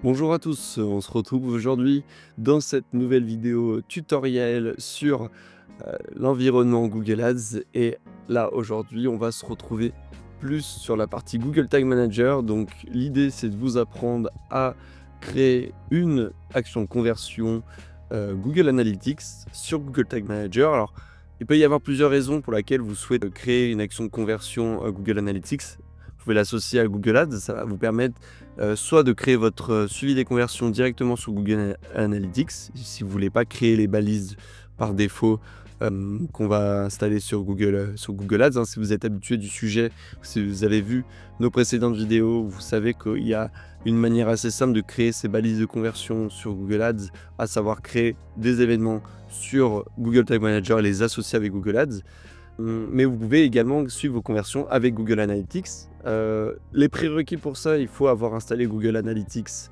Bonjour à tous, on se retrouve aujourd'hui dans cette nouvelle vidéo tutoriel sur l'environnement Google Ads. Et là aujourd'hui on va se retrouver plus sur la partie Google Tag Manager. Donc l'idée c'est de vous apprendre à créer une action de conversion Google Analytics sur Google Tag Manager. Alors il peut y avoir plusieurs raisons pour lesquelles vous souhaitez créer une action de conversion Google Analytics. Vous pouvez l'associer à Google Ads, ça va vous permettre soit de créer votre suivi des conversions directement sur Google Analytics, si vous ne voulez pas créer les balises par défaut qu'on va installer sur Google Ads. Si vous êtes habitué du sujet, si vous avez vu nos précédentes vidéos, vous savez qu'il y a une manière assez simple de créer ces balises de conversion sur Google Ads, à savoir créer des événements sur Google Tag Manager et les associer avec Google Ads. Mais vous pouvez également suivre vos conversions avec Google Analytics. Les prérequis pour ça, il faut avoir installé Google Analytics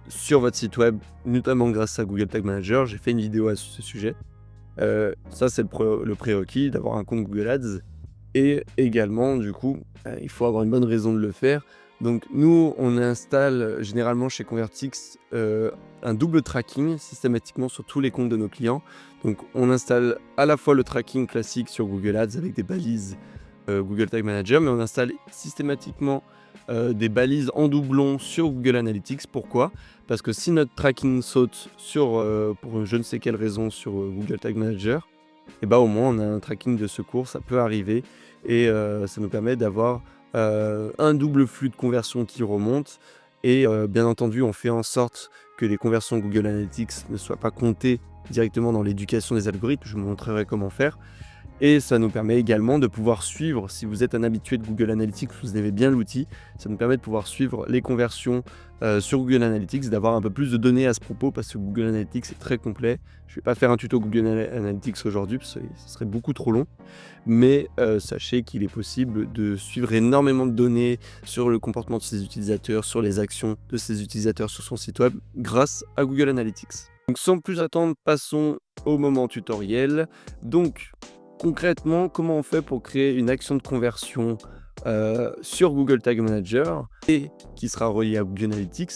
sur votre site web, notamment grâce à Google Tag Manager. J'ai fait une vidéo à ce sujet. Ça, c'est le prérequis d'avoir un compte Google Ads. Et également, du coup, il faut avoir une bonne raison de le faire. Donc nous, on installe généralement chez Convertix un double tracking systématiquement sur tous les comptes de nos clients. Donc on installe à la fois le tracking classique sur Google Ads avec des balises Google Tag Manager, mais on installe systématiquement des balises en doublon sur Google Analytics. Pourquoi ? Parce que si notre tracking saute pour je ne sais quelle raison sur Google Tag Manager, et au moins on a un tracking de secours, ça peut arriver, et ça nous permet d'avoir un double flux de conversion qui remonte. Et bien entendu, on fait en sorte que les conversions Google Analytics ne soient pas comptées directement dans l'éducation des algorithmes. Je vous montrerai comment faire. Et ça nous permet également de pouvoir suivre, si vous êtes un habitué de Google Analytics, vous avez bien l'outil, ça nous permet de pouvoir suivre les conversions sur Google Analytics, d'avoir un peu plus de données à ce propos, parce que Google Analytics est très complet. Je ne vais pas faire un tuto Google Analytics aujourd'hui, parce que ce serait beaucoup trop long. Mais sachez qu'il est possible de suivre énormément de données sur le comportement de ses utilisateurs, sur les actions de ses utilisateurs sur son site web, grâce à Google Analytics. Donc sans plus attendre, passons au moment tutoriel. Donc concrètement, comment on fait pour créer une action de conversion sur Google Tag Manager et qui sera reliée à Google Analytics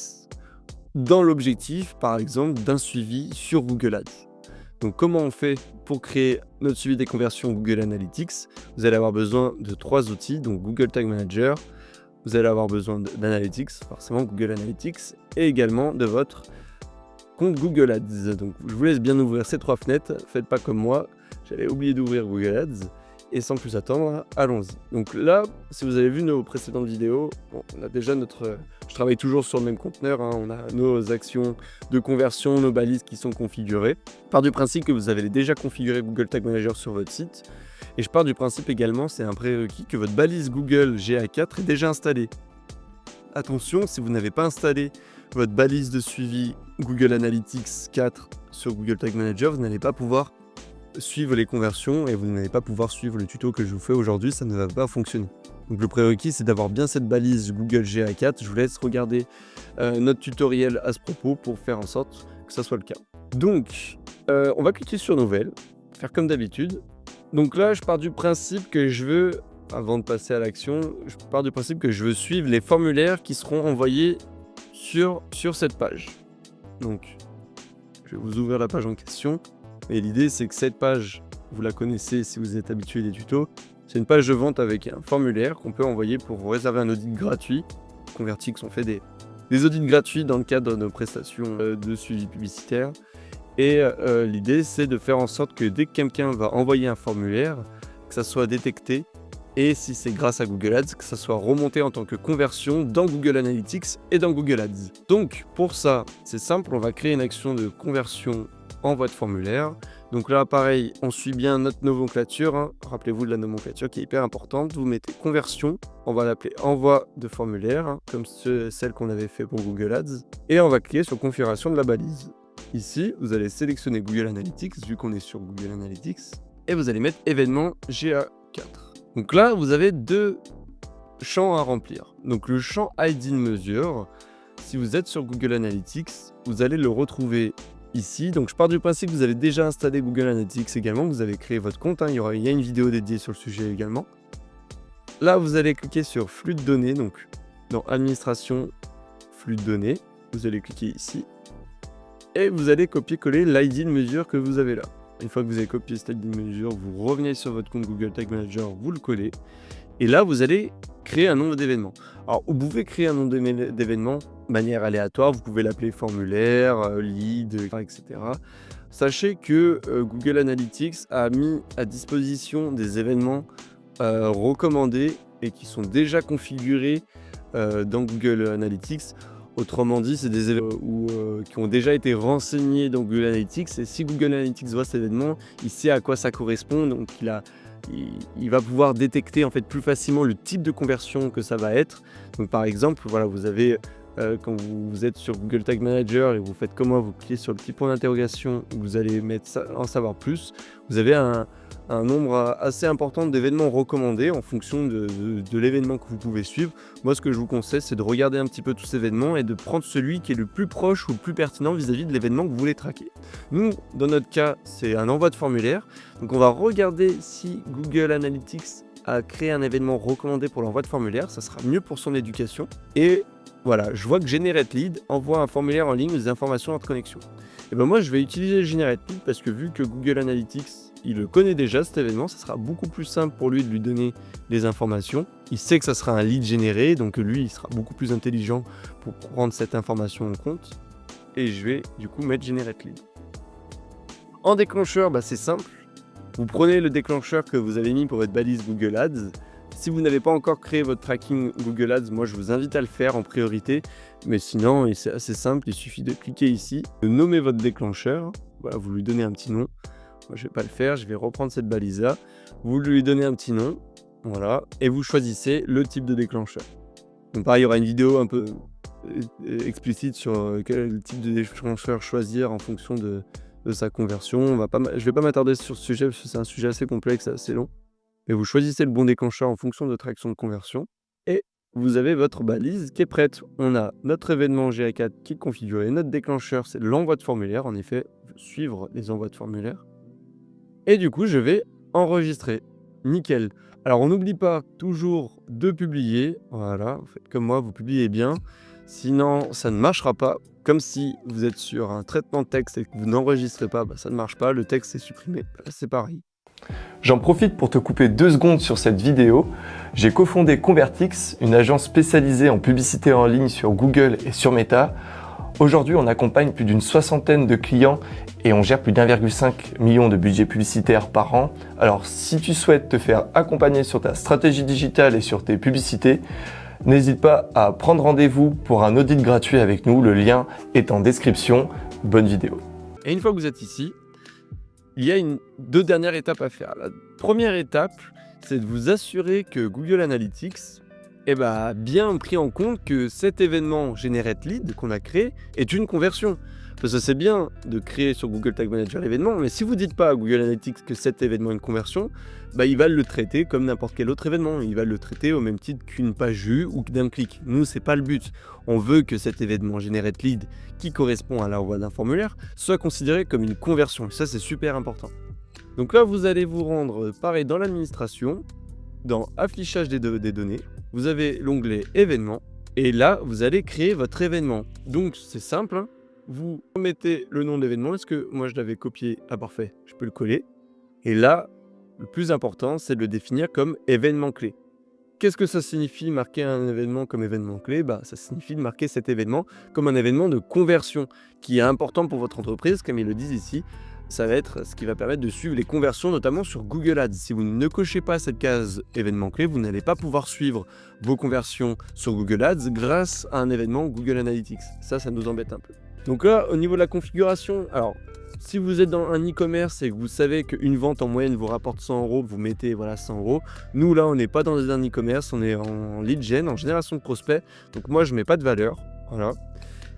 dans l'objectif, par exemple, d'un suivi sur Google Ads. Donc comment on fait pour créer notre suivi des conversions Google Analytics? Vous allez avoir besoin de 3 outils, donc Google Tag Manager, vous allez avoir besoin d'Analytics, forcément Google Analytics, et également de votre compte Google Ads. Donc je vous laisse bien ouvrir ces 3 fenêtres, faites pas comme moi, j'avais oublié d'ouvrir Google Ads. Et sans plus attendre, allons-y. Donc là, si vous avez vu nos précédentes vidéos, on a déjà je travaille toujours sur le même conteneur, on a nos actions de conversion, nos balises qui sont configurées. Je pars du principe que vous avez déjà configuré Google Tag Manager sur votre site. Et je pars du principe également, c'est un prérequis, que votre balise Google GA4 est déjà installée. Attention, si vous n'avez pas installé votre balise de suivi Google Analytics 4 sur Google Tag Manager, vous n'allez pas pouvoir suivre les conversions et vous n'allez pas pouvoir suivre le tuto que je vous fais aujourd'hui, ça ne va pas fonctionner. Donc le prérequis, c'est d'avoir bien cette balise Google GA4. Je vous laisse regarder notre tutoriel à ce propos pour faire en sorte que ça soit le cas. Donc, on va cliquer sur Nouvelle, faire comme d'habitude. Donc là, je pars du principe que je veux, avant de passer à l'action, je pars du principe que je veux suivre les formulaires qui seront envoyés sur cette page. Donc, je vais vous ouvrir la page en question. Et l'idée, c'est que cette page, vous la connaissez si vous êtes habitué des tutos, c'est une page de vente avec un formulaire qu'on peut envoyer pour vous réserver un audit gratuit. Convertix, on fait des audits gratuits dans le cadre de nos prestations de suivi publicitaire. Et l'idée, c'est de faire en sorte que dès que quelqu'un va envoyer un formulaire, que ça soit détecté, et si c'est grâce à Google Ads, que ça soit remonté en tant que conversion dans Google Analytics et dans Google Ads. Donc pour ça, c'est simple, on va créer une action de conversion envoi de formulaire. Donc là, pareil, on suit bien notre nomenclature. Rappelez-vous de la nomenclature qui est hyper importante. Vous mettez conversion, on va l'appeler envoi de formulaire, comme celle qu'on avait fait pour Google Ads. Et on va cliquer sur configuration de la balise. Ici, vous allez sélectionner Google Analytics, vu qu'on est sur Google Analytics, et vous allez mettre événement GA4. Donc là, vous avez 2 champs à remplir. Donc le champ ID de mesure, si vous êtes sur Google Analytics, vous allez le retrouver ici. Donc je pars du principe que vous avez déjà installé Google Analytics également, vous avez créé votre compte, il y a une vidéo dédiée sur le sujet également. Là, vous allez cliquer sur flux de données, donc dans administration, flux de données. vous allez cliquer ici et vous allez copier-coller l'ID de mesure que vous avez là. Une fois que vous avez copié cette ID de mesure, vous revenez sur votre compte Google Tag Manager, vous le collez et là, vous allez créer un nom d'événement. Alors, vous pouvez créer un nom d'événement de manière aléatoire, vous pouvez l'appeler formulaire, lead, etc. Sachez que Google Analytics a mis à disposition des événements recommandés et qui sont déjà configurés dans Google Analytics. Autrement dit, c'est des événements qui ont déjà été renseignés dans Google Analytics. Et si Google Analytics voit cet événement, il sait à quoi ça correspond. Donc, il va pouvoir détecter en fait plus facilement le type de conversion que ça va être. Donc, par exemple, voilà, vous avez quand vous êtes sur Google Tag Manager et vous faites comme moi, vous cliquez sur le petit point d'interrogation, vous allez mettre ça, en savoir plus. Vous avez un nombre assez important d'événements recommandés en fonction de l'événement que vous pouvez suivre. Moi, ce que je vous conseille, c'est de regarder un petit peu tous ces événements et de prendre celui qui est le plus proche ou le plus pertinent vis-à-vis de l'événement que vous voulez traquer. Nous, dans notre cas, c'est un envoi de formulaire. Donc, on va regarder si Google Analytics a créé un événement recommandé pour l'envoi de formulaire. Ça sera mieux pour son éducation. Et voilà, je vois que Generate Lead envoie un formulaire en ligne des informations entre connexion. Et ben moi, je vais utiliser Generate Lead parce que vu que Google Analytics, il le connaît déjà cet événement, ça sera beaucoup plus simple pour lui de lui donner les informations. Il sait que ça sera un lead généré, donc lui, il sera beaucoup plus intelligent pour prendre cette information en compte. Et je vais du coup mettre Generate Lead. En déclencheur, c'est simple. Vous prenez le déclencheur que vous avez mis pour votre balise Google Ads. Si vous n'avez pas encore créé votre tracking Google Ads, moi je vous invite à le faire en priorité. Mais sinon, c'est assez simple, il suffit de cliquer ici, de nommer votre déclencheur. Voilà, vous lui donnez un petit nom. Moi je ne vais pas le faire, je vais reprendre cette balise-là. Vous lui donnez un petit nom, voilà, et vous choisissez le type de déclencheur. Donc pareil, il y aura une vidéo un peu explicite sur quel type de déclencheur choisir en fonction de sa conversion. Je ne vais pas m'attarder sur ce sujet parce que c'est un sujet assez complexe et assez long. Et vous choisissez le bon déclencheur en fonction de votre action de conversion et vous avez votre balise qui est prête. On a notre événement GA4 qui est configuré, notre déclencheur c'est l'envoi de formulaire, en effet, suivre les envois de formulaire. Et du coup, je vais enregistrer. Nickel. Alors, on n'oublie pas toujours de publier. Voilà, vous faites comme moi, vous publiez bien. Sinon, ça ne marchera pas. Comme si vous êtes sur un traitement de texte et que vous n'enregistrez pas, ça ne marche pas, le texte est supprimé. Là, c'est pareil. J'en profite pour te couper 2 secondes sur cette vidéo. J'ai cofondé Convertix, une agence spécialisée en publicité en ligne sur Google et sur Meta. Aujourd'hui, on accompagne plus d'une 60aine de clients et on gère plus d'1,5 million de budget publicitaire par an. Alors, si tu souhaites te faire accompagner sur ta stratégie digitale et sur tes publicités, n'hésite pas à prendre rendez-vous pour un audit gratuit avec nous. Le lien est en description. Bonne vidéo. Et une fois que vous êtes ici, il y a 2 dernières étapes à faire. La première étape, c'est de vous assurer que Google Analytics a bien pris en compte que cet événement Generate Lead qu'on a créé est une conversion. Parce que c'est bien de créer sur Google Tag Manager l'événement, mais si vous ne dites pas à Google Analytics que cet événement est une conversion, il va le traiter comme n'importe quel autre événement. Il va le traiter au même titre qu'une page vue ou d'un clic. Nous, c'est pas le but. On veut que cet événement Generate Lead, qui correspond à l'envoi d'un formulaire, soit considéré comme une conversion. Et ça, c'est super important. Donc là, vous allez vous rendre, pareil, dans l'administration, dans Affichage des données. Vous avez l'onglet Événements. Et là, vous allez créer votre événement. Donc, c'est simple, hein. Vous mettez le nom de l'événement. Est-ce que moi je l'avais copié? Ah parfait, je peux le coller. Et là, le plus important, c'est de le définir comme événement clé. Qu'est-ce que ça signifie marquer un événement comme événement clé? Ça signifie de marquer cet événement comme un événement de conversion qui est important pour votre entreprise, comme ils le disent ici. Ça va être ce qui va permettre de suivre les conversions, notamment sur Google Ads. Si vous ne cochez pas cette case événement clé, vous n'allez pas pouvoir suivre vos conversions sur Google Ads grâce à un événement Google Analytics. Ça nous embête un peu. Donc là, au niveau de la configuration, alors si vous êtes dans un e-commerce et que vous savez qu'une vente en moyenne vous rapporte 100 €, vous mettez 100 €. Nous là, on n'est pas dans un e-commerce, on est en lead gen, en génération de prospects. Donc moi, je ne mets pas de valeur. Voilà.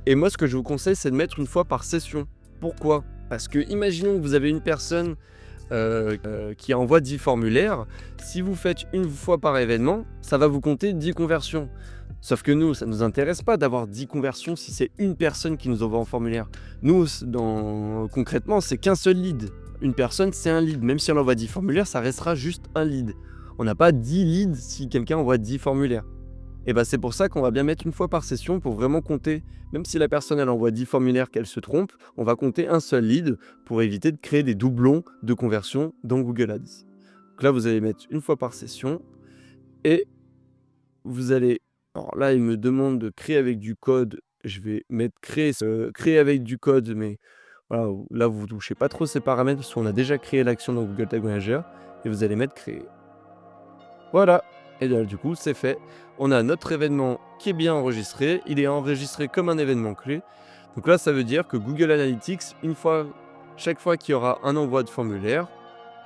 Et moi, ce que je vous conseille, c'est de mettre une fois par session. Pourquoi? Parce que imaginons que vous avez une personne qui envoie 10 formulaires. Si vous faites une fois par événement, ça va vous compter 10 conversions. Sauf que nous, ça ne nous intéresse pas d'avoir 10 conversions si c'est une personne qui nous envoie en formulaire. Nous, concrètement, c'est qu'un seul lead. Une personne, c'est un lead. Même si elle envoie 10 formulaires, ça restera juste un lead. On n'a pas 10 leads si quelqu'un envoie 10 formulaires. Et ben c'est pour ça qu'on va bien mettre une fois par session pour vraiment compter. Même si la personne elle envoie 10 formulaires qu'elle se trompe, on va compter un seul lead pour éviter de créer des doublons de conversion dans Google Ads. Donc là, vous allez mettre une fois par session et vous allez... Alors là, il me demande de créer avec du code. Je vais mettre créer avec du code, mais voilà, là, vous ne touchez pas trop ces paramètres parce qu'on a déjà créé l'action dans Google Tag Manager et vous allez mettre créer. Voilà, et là, du coup, c'est fait. On a notre événement qui est bien enregistré. Il est enregistré comme un événement clé. Donc là, ça veut dire que Google Analytics, chaque fois qu'il y aura un envoi de formulaire,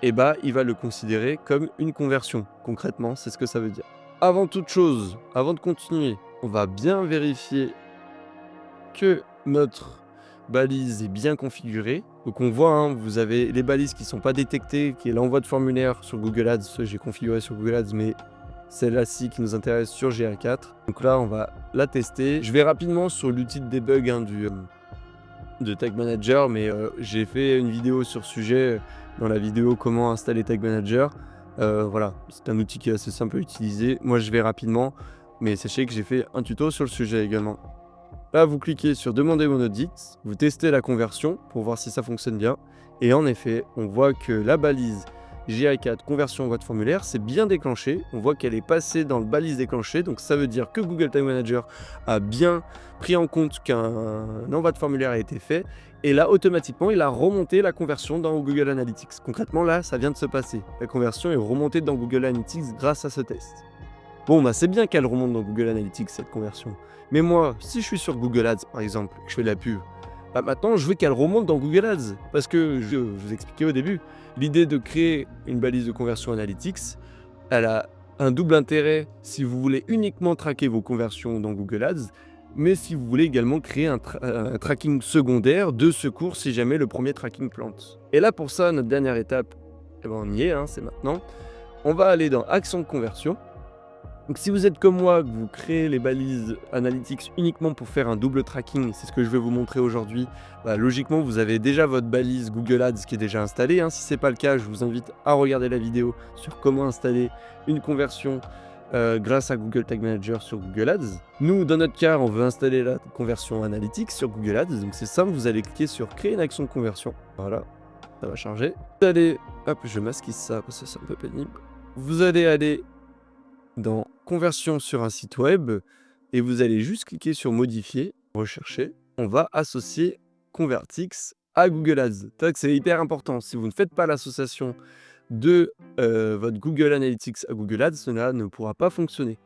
il va le considérer comme une conversion. Concrètement, c'est ce que ça veut dire. Avant toute chose, avant de continuer, on va bien vérifier que notre balise est bien configurée. Donc on voit, vous avez les balises qui ne sont pas détectées, qui est l'envoi de formulaire sur Google Ads. J'ai configuré sur Google Ads, mais celle-ci qui nous intéresse sur GA4. Donc là, on va la tester. Je vais rapidement sur l'outil de debug de Tag Manager, mais j'ai fait une vidéo sur ce sujet dans la vidéo comment installer Tag Manager. Voilà, c'est un outil qui est assez simple à utiliser. Moi, je vais rapidement, mais sachez que j'ai fait un tuto sur le sujet également. Là, vous cliquez sur demander mon audit, vous testez la conversion pour voir si ça fonctionne bien. Et en effet, on voit que la balise GA4 conversion envoi de formulaire, c'est bien déclenché. On voit qu'elle est passée dans le balise déclenché. Donc ça veut dire que Google Tag Manager a bien pris en compte qu'un envoi de formulaire a été fait. Et là, automatiquement, il a remonté la conversion dans Google Analytics. Concrètement, là, ça vient de se passer. La conversion est remontée dans Google Analytics grâce à ce test. Bon, c'est bien qu'elle remonte dans Google Analytics, cette conversion. Mais moi, si je suis sur Google Ads, par exemple, que je fais de la pub, maintenant, je veux qu'elle remonte dans Google Ads. Parce que, je vous expliquais au début, l'idée de créer une balise de conversion Analytics, elle a un double intérêt si vous voulez uniquement traquer vos conversions dans Google Ads, mais si vous voulez également créer un tracking secondaire de secours si jamais le premier tracking plante. Et là, pour ça, notre dernière étape, on y est, c'est maintenant. On va aller dans Action de conversion. Donc si vous êtes comme moi, que vous créez les balises Analytics uniquement pour faire un double tracking, c'est ce que je vais vous montrer aujourd'hui, logiquement vous avez déjà votre balise Google Ads qui est déjà installée. Si ce n'est pas le cas, je vous invite à regarder la vidéo sur comment installer une conversion grâce à Google Tag Manager sur Google Ads. Nous, dans notre cas, on veut installer la conversion Analytics sur Google Ads. Donc c'est simple, vous allez cliquer sur créer une action de conversion. Voilà, ça va charger. Vous allez, hop, je masque ça parce que c'est un peu pénible. Vous allez aller dans conversion sur un site web et vous allez juste cliquer sur modifier, rechercher. On va associer Convertix à Google Ads. C'est hyper important. Si vous ne faites pas l'association de votre Google Analytics à Google Ads, cela ne pourra pas fonctionner.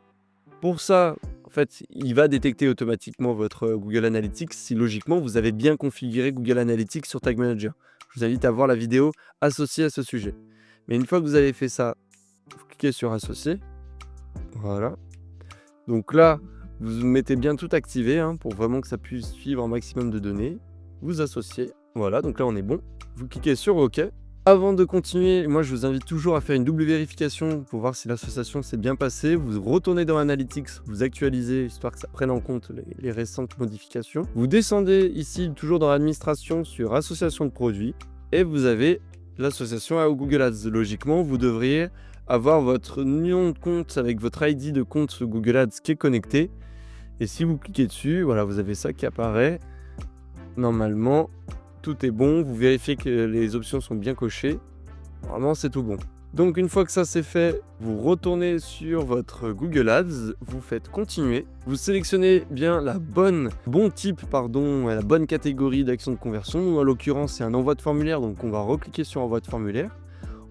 Pour ça, en fait, il va détecter automatiquement votre Google Analytics si logiquement vous avez bien configuré Google Analytics sur Tag Manager. Je vous invite à voir la vidéo associée à ce sujet. Mais une fois que vous avez fait ça, vous cliquez sur associer. Voilà. Donc là, vous mettez bien tout activé pour vraiment que ça puisse suivre un maximum de données. Vous associez. Voilà, donc là on est bon. Vous cliquez sur OK. Avant de continuer, moi je vous invite toujours à faire une double vérification pour voir si l'association s'est bien passée. Vous retournez dans Analytics, vous actualisez histoire que ça prenne en compte les récentes modifications. Vous descendez ici toujours dans l'administration sur association de produits et vous avez l'association à Google Ads. Logiquement, vous devriez avoir votre nom de compte avec votre ID de compte Google Ads qui est connecté. Et si vous cliquez dessus, voilà, vous avez ça qui apparaît. Normalement, tout est bon. Vous vérifiez que les options sont bien cochées. Normalement, c'est tout bon. Donc, une fois que ça c'est fait, vous retournez sur votre Google Ads, vous faites continuer. Vous sélectionnez bien la bonne catégorie d'action de conversion. Nous, en l'occurrence, c'est un envoi de formulaire, donc on va recliquer sur envoi de formulaire.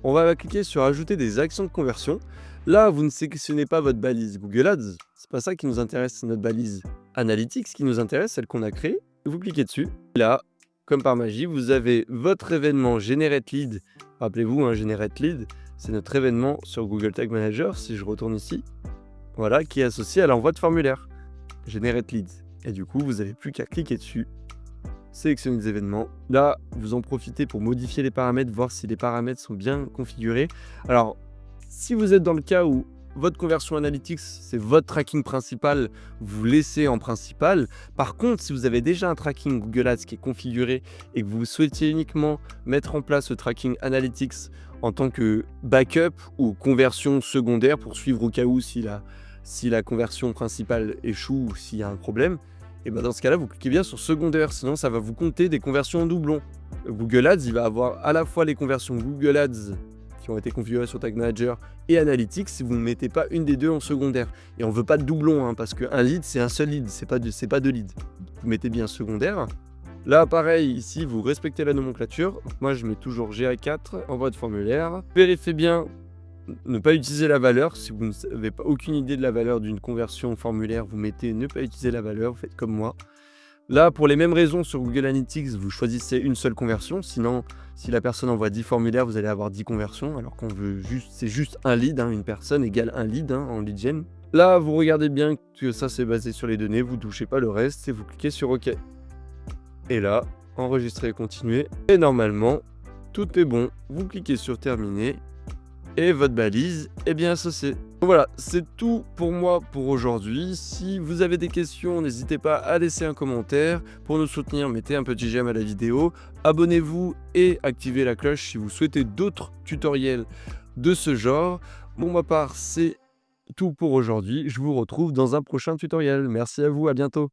On va cliquer sur ajouter des actions de conversion. Là, vous ne sélectionnez pas votre balise Google Ads. C'est pas ça qui nous intéresse, c'est notre balise Analytics qui nous intéresse, celle qu'on a créée. Vous cliquez dessus. Là, comme par magie, vous avez votre événement Generate Lead. Rappelez-vous, Generate Lead, c'est notre événement sur Google Tag Manager. Si je retourne ici, voilà, qui est associé à l'envoi de formulaire. Generate Lead. Et du coup, vous n'avez plus qu'à cliquer dessus. Sélectionnez les événements. Là, vous en profitez pour modifier les paramètres, voir si les paramètres sont bien configurés. Alors, si vous êtes dans le cas où votre conversion Analytics, c'est votre tracking principal, vous laissez en principal. Par contre, si vous avez déjà un tracking Google Ads qui est configuré et que vous souhaitez uniquement mettre en place ce tracking Analytics en tant que backup ou conversion secondaire pour suivre au cas où si si la conversion principale échoue ou s'il y a un problème, et ben dans ce cas-là, vous cliquez bien sur secondaire, sinon ça va vous compter des conversions en doublon. Google Ads, il va avoir à la fois les conversions Google Ads qui ont été configurées sur Tag Manager et Analytics si vous ne mettez pas une des deux en secondaire. Et on ne veut pas de doublon, hein, parce qu'un lead, c'est un seul lead, c'est pas deux leads. Vous mettez bien secondaire. Là, pareil, ici, vous respectez la nomenclature. Moi, je mets toujours GA4, envoi de formulaire. Vérifiez bien ne pas utiliser la valeur. Si vous n'avez aucune idée de la valeur d'une conversion formulaire, vous mettez ne pas utiliser la valeur, vous faites comme moi. Là, pour les mêmes raisons, sur Google Analytics, vous choisissez une seule conversion. Sinon, si la personne envoie 10 formulaires, vous allez avoir 10 conversions. Alors qu'on veut juste, c'est juste un lead, hein, une personne égale un lead en lead gen. Là, vous regardez bien que ça, c'est basé sur les données. Vous ne touchez pas le reste et vous cliquez sur OK. Et là, enregistrer et continuer. Et normalement, tout est bon. Vous cliquez sur terminer. Et votre balise est bien associée. Voilà, c'est tout pour moi pour aujourd'hui. Si vous avez des questions, n'hésitez pas à laisser un commentaire. Pour nous soutenir, mettez un petit j'aime à la vidéo. Abonnez-vous et activez la cloche si vous souhaitez d'autres tutoriels de ce genre. Pour ma part, c'est tout pour aujourd'hui. Je vous retrouve dans un prochain tutoriel. Merci à vous, à bientôt.